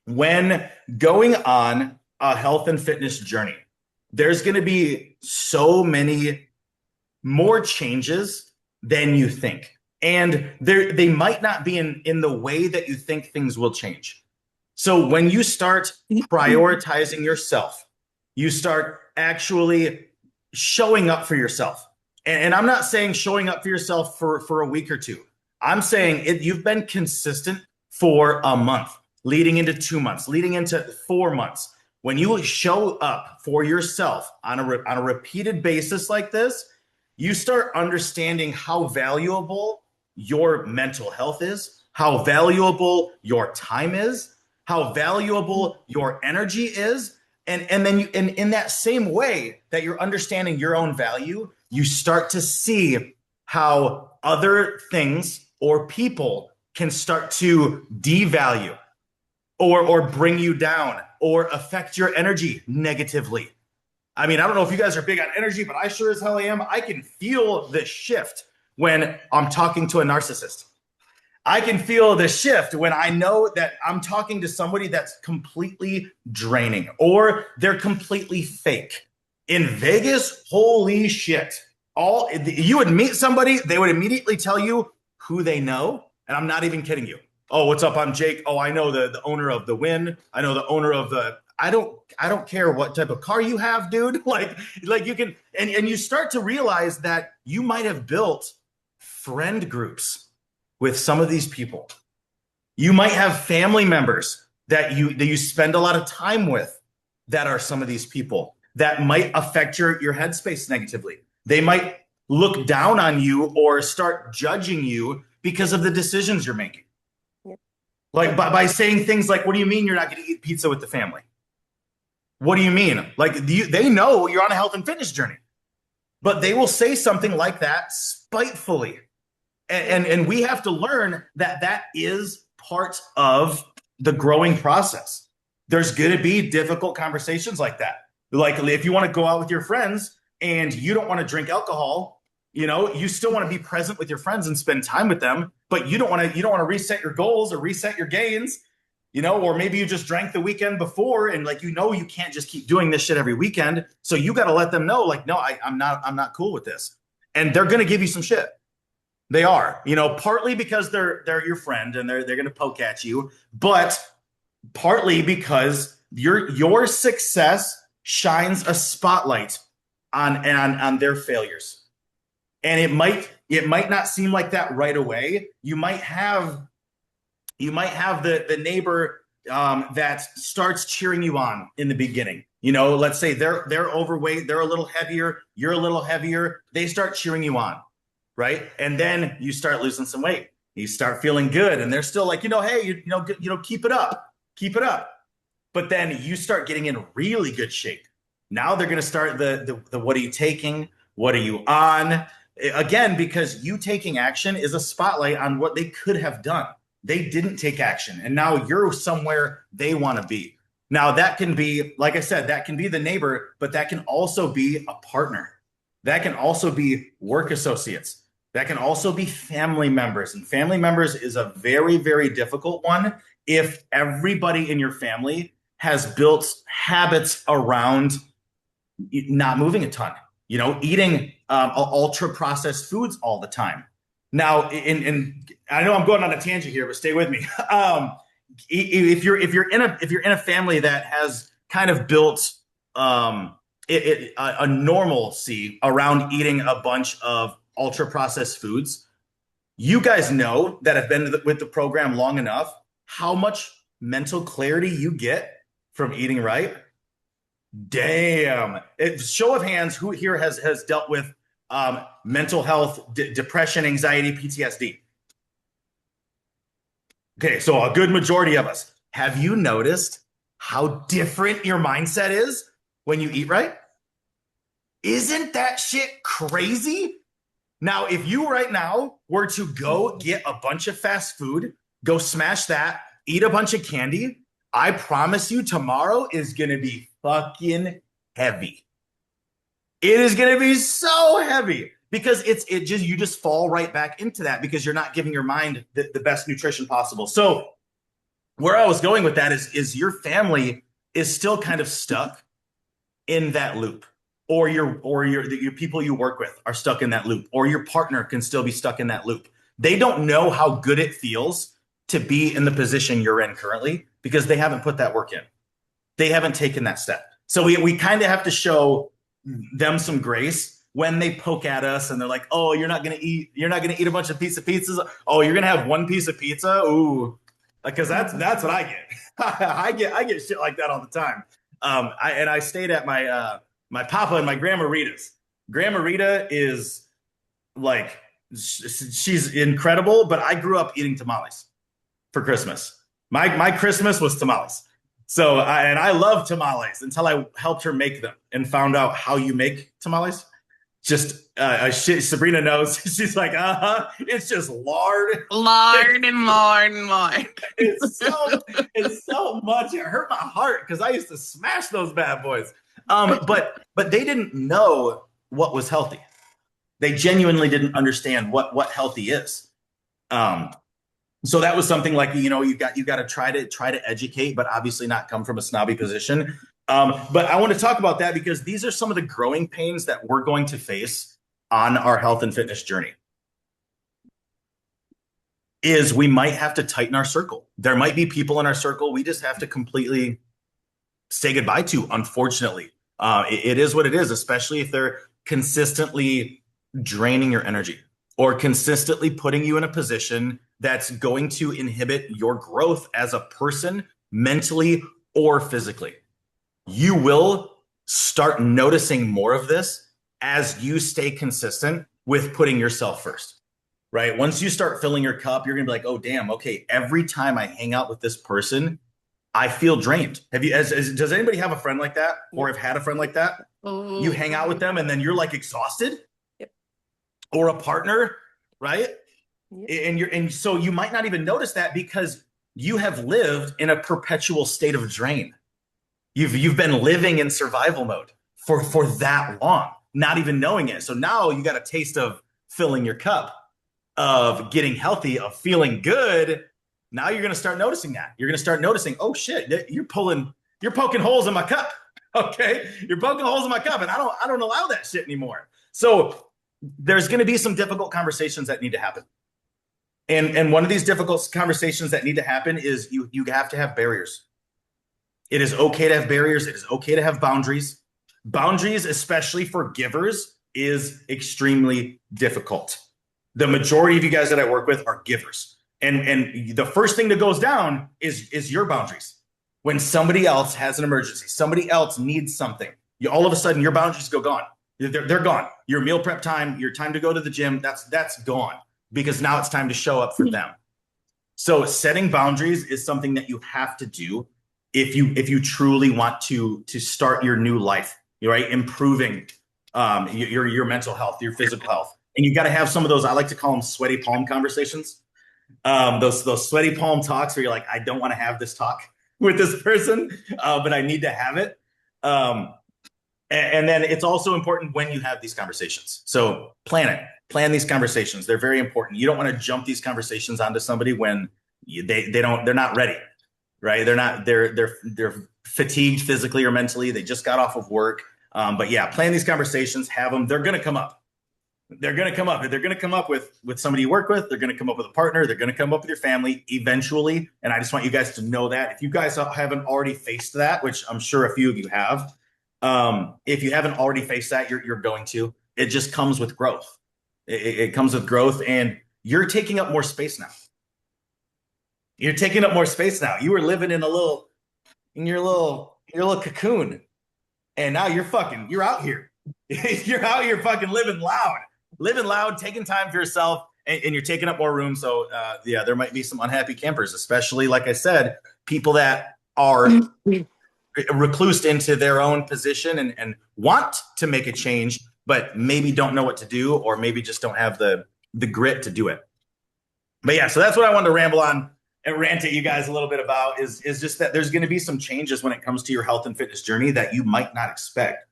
when going on a health and fitness journey, there's going to be so many more changes than you think. And they might not be in the way that you think things will change. So when you start prioritizing yourself, you start actually showing up for yourself. And I'm not saying showing up for yourself for a week or two. I'm saying you've been consistent for a month, leading into 2 months, leading into 4 months. When you show up for yourself on a repeated basis like this, you start understanding how valuable your mental health is, how valuable your time is, how valuable your energy is. And then in that same way that you're understanding your own value, you start to see how other things or people can start to devalue or bring you down or affect your energy negatively. I mean, I don't know if you guys are big on energy, but I sure as hell am. I can feel the shift when I'm talking to a narcissist. I can feel the shift when I know that I'm talking to somebody that's completely draining or they're completely fake. In Vegas, holy shit. You would meet somebody, they would immediately tell you who they know, and I'm not even kidding you. Oh, what's up? I'm Jake. Oh, I know the owner of the Wynn. I know the owner of the I don't care what type of car you have, dude. Like you can and you start to realize that you might have built friend groups with some of these people. You might have family members that you spend a lot of time with that are some of these people that might affect your headspace negatively. They might look down on you or start judging you because of the decisions you're making. Yep. Like by saying things like, what do you mean you're not going to eat pizza with the family? What do you mean? Like they know you're on a health and fitness journey, but they will say something like that spitefully. And we have to learn that that is part of the growing process. There's going to be difficult conversations like that. Like if you want to go out with your friends and you don't want to drink alcohol, you still want to be present with your friends and spend time with them, but you don't want to reset your goals or reset your gains, or maybe you just drank the weekend before and you can't just keep doing this shit every weekend. So you got to let them know, no, I'm not cool with this. And they're going to give you some shit. They are, partly because they're your friend and they're going to poke at you, but partly because your success shines a spotlight on their failures. And it might not seem like that right away. You might have the neighbor that starts cheering you on in the beginning. Let's say they're overweight, they're a little heavier, you're a little heavier. They start cheering you on. Right. And then you start losing some weight. You start feeling good. And they're still like, hey, keep it up. Keep it up. But then you start getting in really good shape. Now they're going to start the what are you taking? What are you on? Again, because you taking action is a spotlight on what they could have done. They didn't take action. And now you're somewhere they want to be. Now that can be, like I said, that can be the neighbor, but that can also be a partner. That can also be work associates. That can also be family members. And family members is a very, very difficult one if everybody in your family has built habits around not moving a ton, eating ultra processed foods all the time. Now, I know I'm going on a tangent here, but stay with me. If you're in a family that has kind of built a normalcy around eating a bunch of ultra processed foods, you guys know that have been with the program long enough how much mental clarity you get from eating right. Damn. Show of hands, who here has dealt with mental health, depression, anxiety, PTSD? Okay, so a good majority of us. Have you noticed how different your mindset is when you eat right? Isn't that shit crazy? Now, if you right now were to go get a bunch of fast food, go smash that, eat a bunch of candy, I promise you tomorrow is going to be fucking heavy. It is going to be so heavy because you just fall right back into that because you're not giving your mind the best nutrition possible. So where I was going with that is your family is still kind of stuck in that loop, or your people you work with are stuck in that loop, or your partner can still be stuck in that loop. They don't know how good it feels to be in the position you're in currently because they haven't put that work in. They haven't taken that step. So we kind of have to show them some grace when they poke at us and they're like, "Oh, you're not gonna eat a bunch of pizzas. Oh, you're gonna have one piece of pizza." Ooh, because that's what I get. I get shit like that all the time. I stayed at my papa and my grandma Rita's. Grandma Rita is like she's incredible, but I grew up eating tamales for Christmas. My Christmas was tamales. So and I love tamales until I helped her make them and found out how you make tamales. Just Sabrina knows. She's like, it's just lard. Lard and lard and lard. It's so much. It hurt my heart because I used to smash those bad boys. But they didn't know what was healthy. They genuinely didn't understand what healthy is. So that was something like, you got to try to educate, but obviously not come from a snobby position. But I want to talk about that because these are some of the growing pains that we're going to face on our health and fitness journey. Is we might have to tighten our circle. There might be people in our circle we just have to completely say goodbye to, unfortunately. It is what it is, especially if they're consistently draining your energy or consistently putting you in a position that's going to inhibit your growth as a person, mentally or physically. You will start noticing more of this as you stay consistent with putting yourself first, right? Once you start filling your cup, you're going to be like, oh, damn, okay, every time I hang out with this person, I feel drained. Does anybody have a friend like that or have had a friend like that? Oh. You hang out with them and then you're like exhausted? Yep. Or a partner, right? Yep. And so you might not even notice that because you have lived in a perpetual state of drain. You've been living in survival mode for that long, not even knowing it. So now you got a taste of filling your cup, of getting healthy, of feeling good. Now you're going to start noticing that. You're going to start noticing, oh shit, you're poking holes in my cup. Okay, you're poking holes in my cup, and I don't allow that shit anymore. So there's going to be some difficult conversations that need to happen. And one of these difficult conversations that need to happen is you have to have barriers. It is okay to have barriers. It is okay to have boundaries. Boundaries, especially for givers, is extremely difficult. The majority of you guys that I work with are givers. And the first thing that goes down is your boundaries. When somebody else has an emergency, somebody else needs something, all of a sudden your boundaries go gone. They're gone. Your meal prep time, your time to go to the gym, that's gone because now it's time to show up for them. So setting boundaries is something that you have to do if you truly want to start your new life, right? Improving your mental health, your physical health. And you got to have some of those, I like to call them sweaty palm conversations. Those sweaty palm talks where you're like, I don't want to have this talk with this person, but I need to have it. And then it's also important when you have these conversations. So plan these conversations. They're very important. You don't want to jump these conversations onto somebody when they're not ready, right? They're fatigued physically or mentally. They just got off of work. But yeah, plan these conversations, have them. They're going to come up. They're going to come up. They're going to come up with somebody you work with. They're going to come up with a partner. They're going to come up with your family eventually. And I just want you guys to know that if you guys haven't already faced that, which I'm sure a few of you have, if you haven't already faced that, you're going to. It just comes with growth. It comes with growth, and you're taking up more space now. You're taking up more space now. You were living in your little cocoon, and now you're out here. You're out here fucking living loud, taking time for yourself, and you're taking up more room. So yeah, there might be some unhappy campers, especially like I said, people that are reclused into their own position and want to make a change, but maybe don't know what to do, or maybe just don't have the grit to do it. But yeah, so that's what I wanted to ramble on and rant at you guys a little bit about is just that there's going to be some changes when it comes to your health and fitness journey that you might not expect.